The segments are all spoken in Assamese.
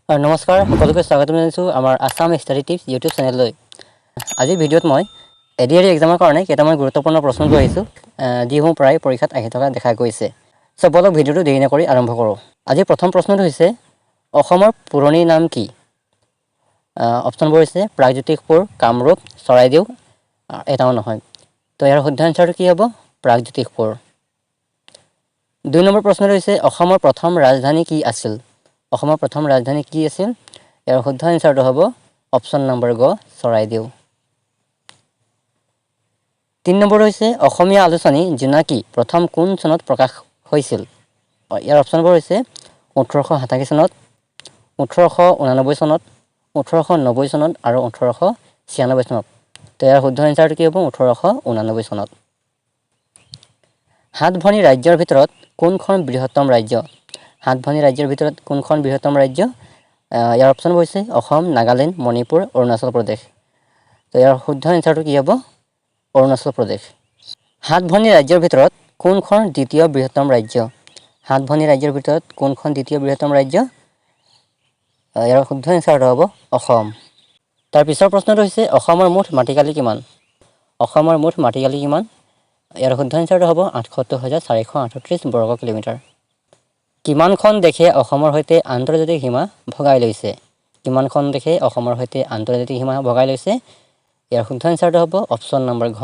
নমস্কাৰ সকলোকে স্বাগতম জনাইছো আমাৰ আসাম ষ্টাডি টিপছ ইউটিউব চেনেললৈ। আজিৰ ভিডিঅ'ত মই ADRE এক্সামৰ কাৰণে কেইটামান গুৰুত্বপূৰ্ণ প্ৰশ্ন লৈ আহিছোঁ যিসমূহ প্ৰায় পৰীক্ষাত আহি থকা দেখা গৈছে। চ' বলক ভিডিঅ'টো দেৰি নকৰি আৰম্ভ কৰোঁ। আজিৰ প্ৰথম প্ৰশ্নটো হৈছে অসমৰ পুৰণি নাম কি? অপশ্যনবোৰ হৈছে প্ৰাগজ্যোতিষপুৰ, কামৰূপ, চৰাইদেউ, এটাও নহয়। তো ইয়াৰ শুদ্ধ এনচাৰটো কি হ'ব? প্ৰাগজ্যোতিষপুৰ। 2 নম্বৰ প্ৰশ্নটো হৈছে অসমৰ প্ৰথম ৰাজধানী কি আছিল? অসমৰ প্ৰথম ৰাজধানী কি আছিল? ইয়াৰ শুদ্ধ এনচাৰটো হ'ব অপশ্যন নম্বৰ গ চৰাইদেউ। 3 নম্বৰ হৈছে অসমীয়া আলোচনী জোনাকী প্ৰথম কোন চনত প্ৰকাশ হৈছিল? ইয়াৰ অপশ্যনবোৰ হৈছে 1887 চনত, 1889 চনত, 1890 চনত আৰু 1896 চনত। তো ইয়াৰ শুদ্ধ এনচাৰটো কি হ'ব? 1889 চনত। 7 ভনী ৰাজ্যৰ ভিতৰত কোনখন বৃহত্তম ৰাজ্য? 7 ভনী ৰাজ্যৰ ভিতৰত কোনখন বৃহত্তম ৰাজ্য? ইয়াৰ অপশ্যনবোৰ হৈছে অসম, নাগালেণ্ড, মণিপুৰ, অৰুণাচল প্ৰদেশ। তো ইয়াৰ শুদ্ধ এনচাৰটো কি হ'ব? অৰুণাচল প্ৰদেশ। 7 ভনী ৰাজ্যৰ ভিতৰত কোনখন দ্বিতীয় বৃহত্তম ৰাজ্য? 7 ভনী ৰাজ্যৰ ভিতৰত কোনখন দ্বিতীয় বৃহত্তম ৰাজ্য? ইয়াৰ শুদ্ধ এনচাৰটো হ'ব অসম। তাৰ পিছৰ প্ৰশ্নটো হৈছে অসমৰ মুঠ মাটিকালি কিমান? অসমৰ মুঠ মাটিকালি কিমান? ইয়াৰ শুদ্ধ এনচাৰটো হ'ব ৭৮,৪38 বৰ্গ কিলোমিটাৰ। কিমানখন দেশে অসমৰ সৈতে আন্তৰ্জাতিক সীমা ভগাই লৈছে? কিমানখন দেশে অসমৰ সৈতে আন্তৰ্জাতিক সীমা ভগাই লৈছে? ইয়াৰ শুদ্ধ এনচাৰটো হ'ব অপশ্যন নম্বৰ ঘ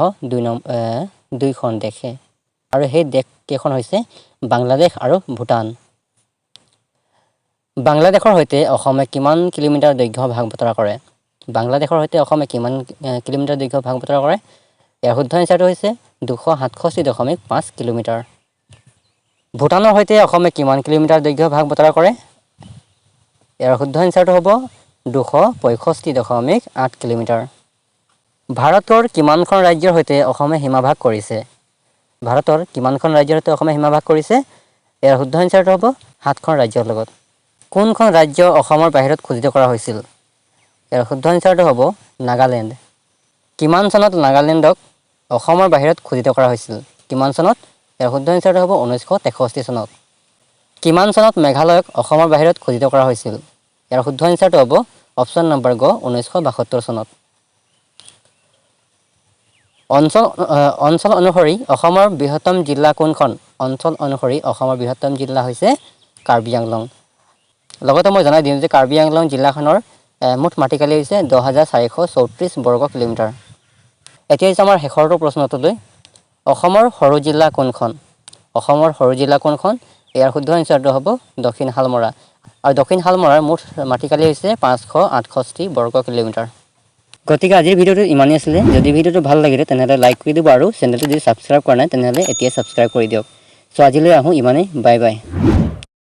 2খন দেশে। আৰু সেই দেশকেইখন হৈছে বাংলাদেশ আৰু ভূটান। বাংলাদেশৰ সৈতে অসমে কিমান কিলোমিটাৰ দৈৰ্ঘ্য ভাগ বতৰা কৰে? বাংলাদেশৰ সৈতে অসমে কিমান কিলোমিটাৰ দৈৰ্ঘ্য ভাগ বতৰা কৰে? ইয়াৰ শুদ্ধ এনচাৰটো হৈছে 267.5 কিলোমিটাৰ। ভূটানৰ সৈতে অসমে কিমান কিলোমিটাৰ দৈৰ্ঘ্য ভাগ বতৰা কৰে? ইয়াৰ শুদ্ধ এনচাৰটো হ'ব 265.8 কিলোমিটাৰ। ভাৰতৰ কিমানখন ৰাজ্যৰ সৈতে অসমে সীমা ভাগ কৰিছে? ভাৰতৰ কিমানখন ৰাজ্যৰ সৈতে অসমে সীমা ভাগ কৰিছে? ইয়াৰ শুদ্ধ এনচাৰটো হ'ব 7খন ৰাজ্যৰ লগত। কোনখন ৰাজ্য অসমৰ বাহিৰত খোদিত কৰা হৈছিল? ইয়াৰ শুদ্ধ এনচাৰটো হ'ব নাগালেণ্ড। কিমান চনত নাগালেণ্ডক অসমৰ বাহিৰত খোদিত কৰা হৈছিল? কিমান চনত? ইয়াৰ শুদ্ধ এনচাৰটো হ'ব 1963 চনত। কিমান চনত মেঘালয়ক অসমৰ বাহিৰত খোদিত কৰা হৈছিল? ইয়াৰ শুদ্ধ এনচাৰটো হ'ব অপশ্যন নম্বৰ গ 1972 চনত। অঞ্চল অনুসৰি অসমৰ বৃহত্তম জিলা কোনখন? অঞ্চল অনুসৰি অসমৰ বৃহত্তম জিলা হৈছে কাৰ্বি আংলং। লগতে মই জনাই দিম যে কাৰ্বি আংলং জিলাখনৰ মুঠ মাটিকালি হৈছে 10,434 বৰ্গ কিলোমিটাৰ। এতিয়া হৈছে আমাৰ শেষৰটো প্ৰশ্নটোলৈ অসমৰ সৰু জিলা কোনখন? অসমৰ সৰু জিলা কোনখন? ইয়াৰ শুদ্ধ এনচাৰটো হ'ব দক্ষিণ শালমৰা। আৰু দক্ষিণ শালমৰাৰ মুঠ মাটিকালি হৈছে 568 বৰ্গ কিলোমিটাৰ। গতিকে আজিৰ ভিডিঅ'টো ইমানেই আছিলে। যদি ভিডিঅ'টো ভাল লাগিলে তেনেহ'লে লাইক কৰি দিব আৰু চেনেলটো যদি ছাবস্ক্ৰাইব কৰা নাই তেনেহ'লে এতিয়া ছাবস্ক্ৰাইব কৰি দিয়ক। চ' আজিলৈ আহোঁ ইমানেই। Bye bye.